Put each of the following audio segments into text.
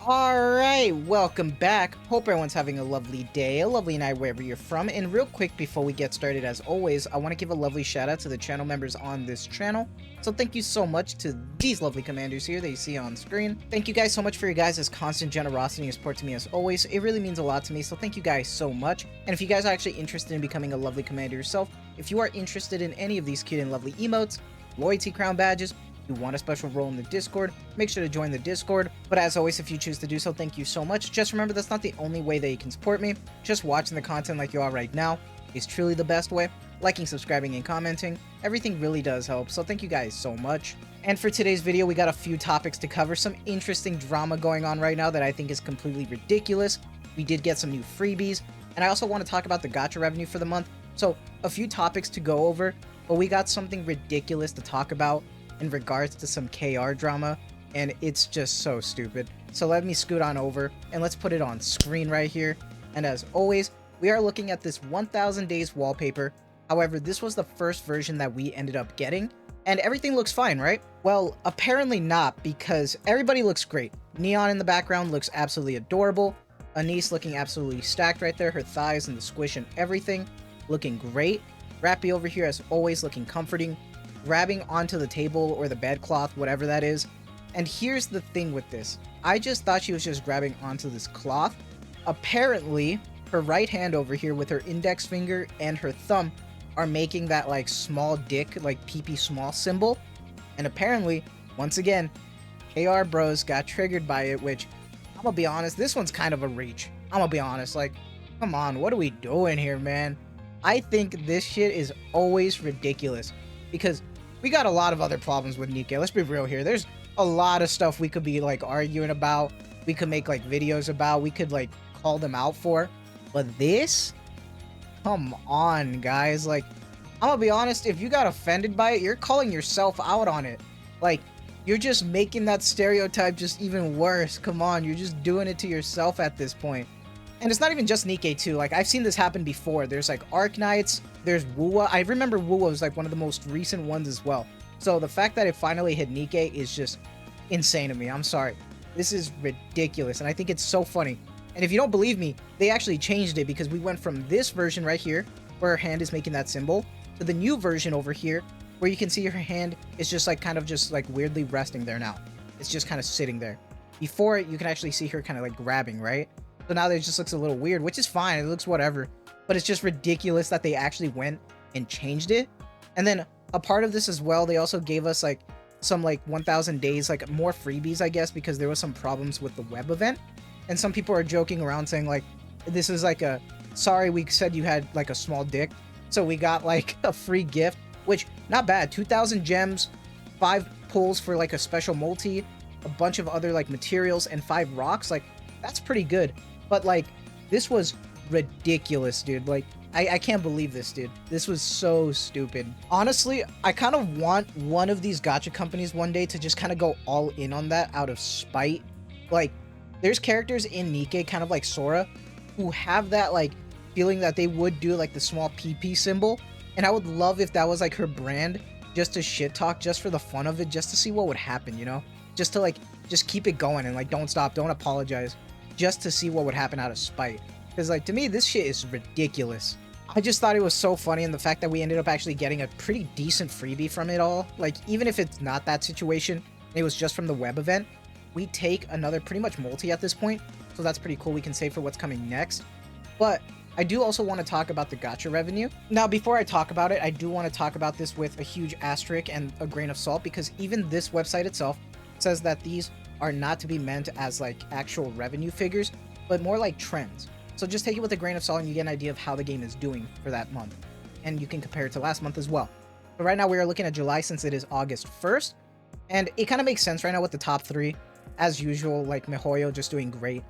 Alright, welcome back. Hope everyone's having a lovely day, a lovely night wherever you're from. And real quick before we get started, as always, I want to give a lovely shout out to the channel members on this channel. So thank you so much to these lovely commanders here that you see on screen. Thank you guys so much for your guys' constant generosity and support to me as always. It really means a lot to me, so thank you guys so much. And if you guys are actually interested in becoming a lovely commander yourself, if you are interested in any of these cute and lovely emotes, loyalty crown badges, you want a special role in the Discord, make sure to join the Discord. But as always, if you choose to do so, thank you so much. Just remember, that's not the only way that you can support me. Just watching the content like you are right now is truly the best way. Liking, subscribing, and commenting, everything really does help, so thank you guys so much. And for today's video, we got a few topics to cover. Some interesting drama going on right now that I think is completely ridiculous. We did get some new freebies, and I also want to talk about the gacha revenue for the month. So a few topics to go over, but we got something ridiculous to talk about in regards to some KR drama, and it's just so stupid. So let me scoot on over and let's put it on screen right here. And as always, we are looking at this 1000 days wallpaper. However, this was the first version that we ended up getting, and everything looks fine, right? Well, apparently not, because everybody looks great. Neon in the background looks absolutely adorable. Anise looking absolutely stacked right there, her thighs and the squish and everything looking great. Rappy over here as always looking comforting, grabbing onto the table or the bedcloth, whatever that is. And here's the thing with this. I just thought she was just grabbing onto this cloth. Apparently, her right hand over here with her index finger and her thumb are making that like small dick, like pee-pee small symbol. And apparently, once again, KR bros got triggered by it, which I'm gonna be honest, this one's kind of a reach. I'm gonna be honest, like, come on, what are we doing here, man? I think this shit is always ridiculous because we got a lot of other problems with Nikke. Let's be real here. There's a lot of stuff we could be like arguing about. We could make like videos about. We could like call them out for. But this? Come on, guys. Like, I'm gonna be honest. If you got offended by it, you're calling yourself out on it. Like, you're just making that stereotype just even worse. Come on. You're just doing it to yourself at this point. And it's not even just Nikke too. Like, I've seen this happen before. There's like Arknights. There's Wuwa. I remember Wuwa was like one of the most recent ones as well. So the fact that it finally hit Nikke is just insane to me. I'm sorry. This is ridiculous. And I think it's so funny. And if you don't believe me, they actually changed it because we went from this version right here where her hand is making that symbol to the new version over here where you can see her hand is just like kind of just like weirdly resting there now. It's just kind of sitting there. Before it, you can actually see her kind of like grabbing, right? So now it just looks a little weird, which is fine. It looks whatever. But it's just ridiculous that they actually went and changed it. And then a part of this as well, they also gave us like some like 1000 days, like more freebies, I guess, because there was some problems with the web event. And some people are joking around saying like, this is like a, sorry, we said you had like a small dick. So we got like a free gift, which not bad. 2000 gems, 5 pulls for like a special multi, a bunch of other like materials and 5 rocks. Like, that's pretty good. But like, this was ridiculous, dude. Like, I can't believe this, dude. This was so stupid. Honestly, I kind of want one of these gacha companies one day to just kind of go all in on that out of spite. Like, there's characters in Nikke, kind of like Sora, who have that like feeling that they would do like the small PP symbol. And I would love if that was like her brand, just to shit talk, just for the fun of it, just to see what would happen, you know? Just to like, just keep it going and like, don't stop, don't apologize. Just to see what would happen out of spite. Because like, to me, this shit is ridiculous. I just thought it was so funny, and the fact that we ended up actually getting a pretty decent freebie from it all. Like, even if it's not that situation, it was just from the web event, we take another pretty much multi at this point. So that's pretty cool. We can save for what's coming next. But I do also want to talk about the gacha revenue. Now, before I talk about it, I do want to talk about this with a huge asterisk and a grain of salt, because even this website itself says that these are not to be meant as like actual revenue figures, but more like trends. So just take it with a grain of salt and you get an idea of how the game is doing for that month. And you can compare it to last month as well. But right now we are looking at July since it is August 1st. And it kind of makes sense right now with the top 3. As usual, like Mihoyo just doing great.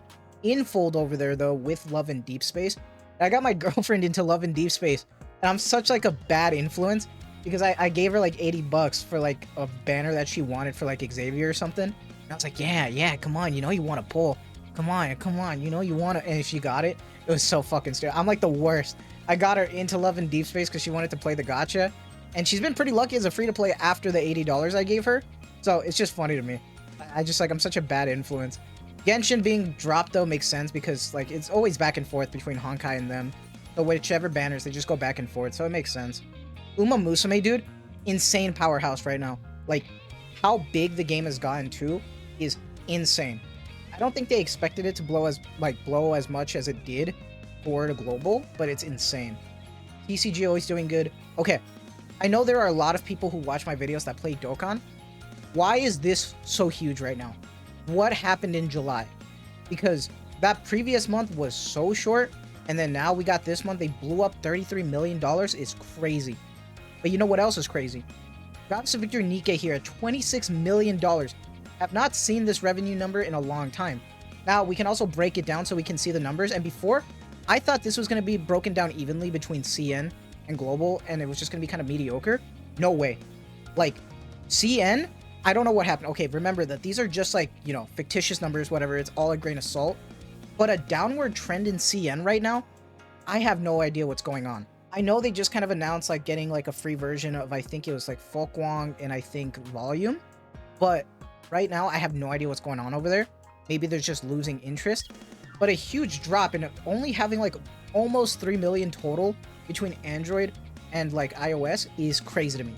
Infold over there though with Love and Deep Space. I got my girlfriend into Love and Deep Space. And I'm such like a bad influence because I gave her like 80 bucks for like a banner that she wanted for like Xavier or something. And I was like, yeah, come on, you know you want to pull. Come on, you know you want to. And she got it. It was so fucking stupid. I'm like the worst. I got her into Love and Deep Space because she wanted to play the gacha. And she's been pretty lucky as a free-to-play after the $80 I gave her. So it's just funny to me. I just like, I'm such a bad influence. Genshin being dropped though makes sense because like it's always back and forth between Honkai and them. So whichever banners, they just go back and forth, so it makes sense. Uma Musume, dude, insane powerhouse right now. Like, how big the game has gotten to is insane. I don't think they expected it to blow as much as it did for the global, but it's insane. TCG always doing good. Okay, I know there are a lot of people who watch my videos that play Dokkan. Why is this so huge right now? What happened in July? Because that previous month was so short, and then now we got this month, they blew up $33 million. It's crazy. But you know what else is crazy? Drops of Victor Nikke here at $26 million. Have not seen this revenue number in a long time. Now, we can also break it down so we can see the numbers. And before, I thought this was going to be broken down evenly between CN and Global, and it was just going to be kind of mediocre. No way. Like, CN, I don't know what happened. Okay, remember that these are just like, you know, fictitious numbers, whatever. It's all a grain of salt. But a downward trend in CN right now, I have no idea what's going on. I know they just kind of announced like getting like a free version of, I think it was like Folkwang and I think Volume. But right now, I have no idea what's going on over there. Maybe they're just losing interest. But a huge drop in only having like almost 3 million total between Android and like iOS is crazy to me.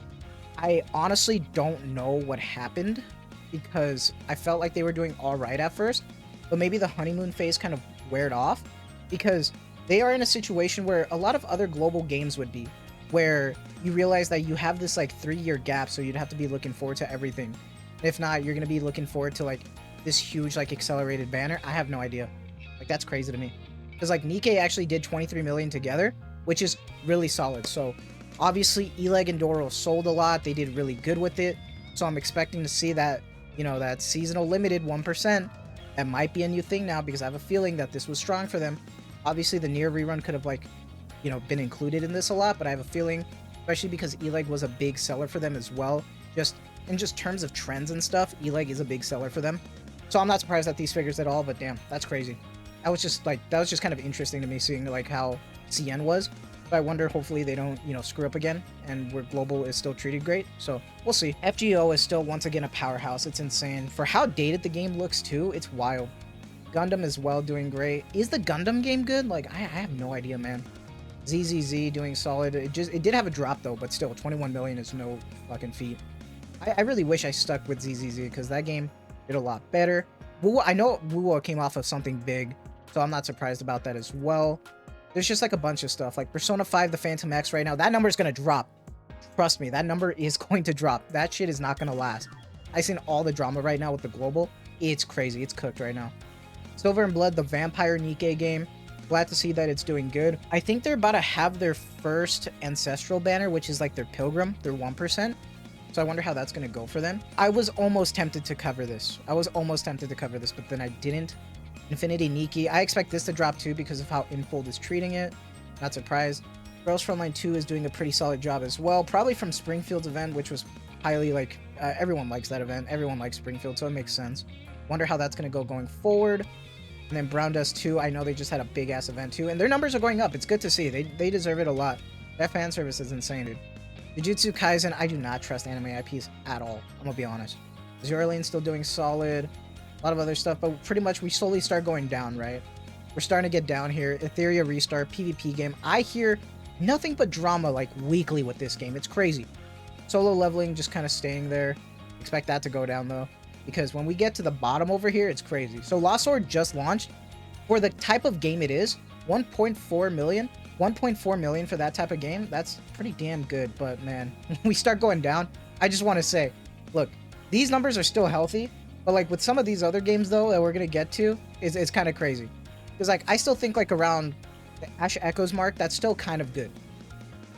I honestly don't know what happened because I felt like they were doing all right at first. But maybe the honeymoon phase kind of weared off because they are in a situation where a lot of other global games would be, where you realize that you have this like 3-year gap, so you'd have to be looking forward to everything. If not, you're going to be looking forward to like this huge like accelerated banner. I have no idea. Like, that's crazy to me. Because like Nikke actually did 23 million together, which is really solid. So obviously Eleg and Doro sold a lot. They did really good with it. So I'm expecting to see that, you know, that seasonal limited 1%. That might be a new thing now because I have a feeling that this was strong for them. Obviously, the Nier rerun could have, like, you know, been included in this a lot, but I have a feeling, especially because Eleg was a big seller for them as well, just in just terms of trends and stuff, Eleg is a big seller for them. So I'm not surprised at these figures at all, but damn, that's crazy. That was just kind of interesting to me seeing, like, how CN was. But I wonder, hopefully, they don't, you know, screw up again, and where Global is still treated great. So we'll see. FGO is still, once again, a powerhouse. It's insane. For how dated the game looks, too, it's wild. Gundam as well, doing great. Is the Gundam game good? Like, I have no idea, man. ZZZ doing solid. It did have a drop, though, but still, 21 million is no fucking feat. I really wish I stuck with ZZZ, because that game did a lot better. I know Wuwa came off of something big, so I'm not surprised about that as well. There's just, like, a bunch of stuff. Like, Persona 5, the Phantom X right now, that number is going to drop. Trust me, that number is going to drop. That shit is not going to last. I've seen all the drama right now with the Global. It's crazy. It's cooked right now. Silver and Blood, the Vampire Nikke game. Glad to see that it's doing good. I think they're about to have their first Ancestral banner, which is like their Pilgrim, their 1%. So I wonder how that's going to go for them. I was almost tempted to cover this. But then I didn't. Infinity Nikke. I expect this to drop too because of how Infold is treating it. Not surprised. Girls Frontline 2 is doing a pretty solid job as well. Probably from Springfield's event, which was highly like... everyone likes that event. Everyone likes Springfield, so it makes sense. Wonder how that's going to go going forward. And then Brown Dust 2, I know they just had a big-ass event too. And their numbers are going up. It's good to see. They deserve it a lot. That fan service is insane, dude. Jujutsu Kaisen, I do not trust anime IPs at all. I'm going to be honest. Zeraline's still doing solid. A lot of other stuff. But pretty much we slowly start going down, right? We're starting to get down here. Etheria Restart, PvP game. I hear nothing but drama like weekly with this game. It's crazy. Solo leveling just kind of staying there. Expect that to go down though. Because when we get to the bottom over here, it's crazy. So Lost Sword just launched. For the type of game it is, 1.4 million. 1.4 million for that type of game, that's pretty damn good. But man, when we start going down, I just want to say, look, these numbers are still healthy. But like with some of these other games though that we're going to get to, it's kind of crazy. Because like I still think like around the Ash Echoes mark, that's still kind of good.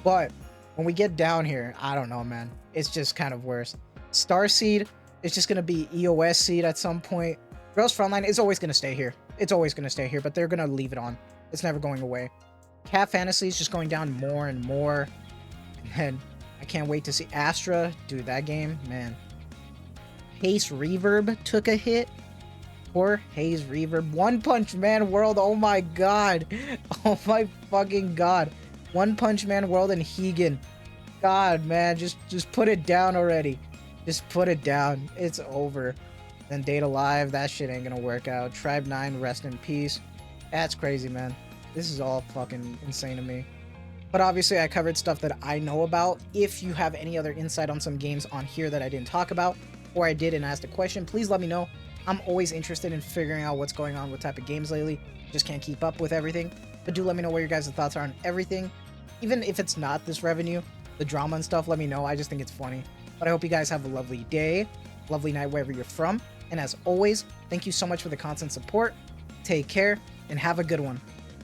But when we get down here, I don't know, man. It's just kind of worse. Starseed, it's just going to be EOS seed at some point. Girls Frontline is always going to stay here. It's always going to stay here, but they're going to leave it on. It's never going away. Cat Fantasy is just going down more and more. And then I can't wait to see Astra. Dude, that game, man. Haze Reverb took a hit. Poor Haze Reverb. One Punch Man World, oh my god. Oh my fucking god. One Punch Man World and Higan. God, man, just put it down already. Just put it down. It's over. Then Data Live, that shit ain't gonna work out. Tribe 9, rest in peace. That's crazy, man. This is all fucking insane to me. But obviously I covered stuff that I know about. If you have any other insight on some games on here that I didn't talk about, or I did and asked a question, please let me know. I'm always interested in figuring out what's going on with type of games lately. Just can't keep up with everything. But do let me know what your guys' thoughts are on everything. Even if it's not this revenue, the drama and stuff, let me know. I just think it's funny. But I hope you guys have a lovely day, lovely night wherever you're from. And as always, thank you so much for the constant support. Take care and have a good one.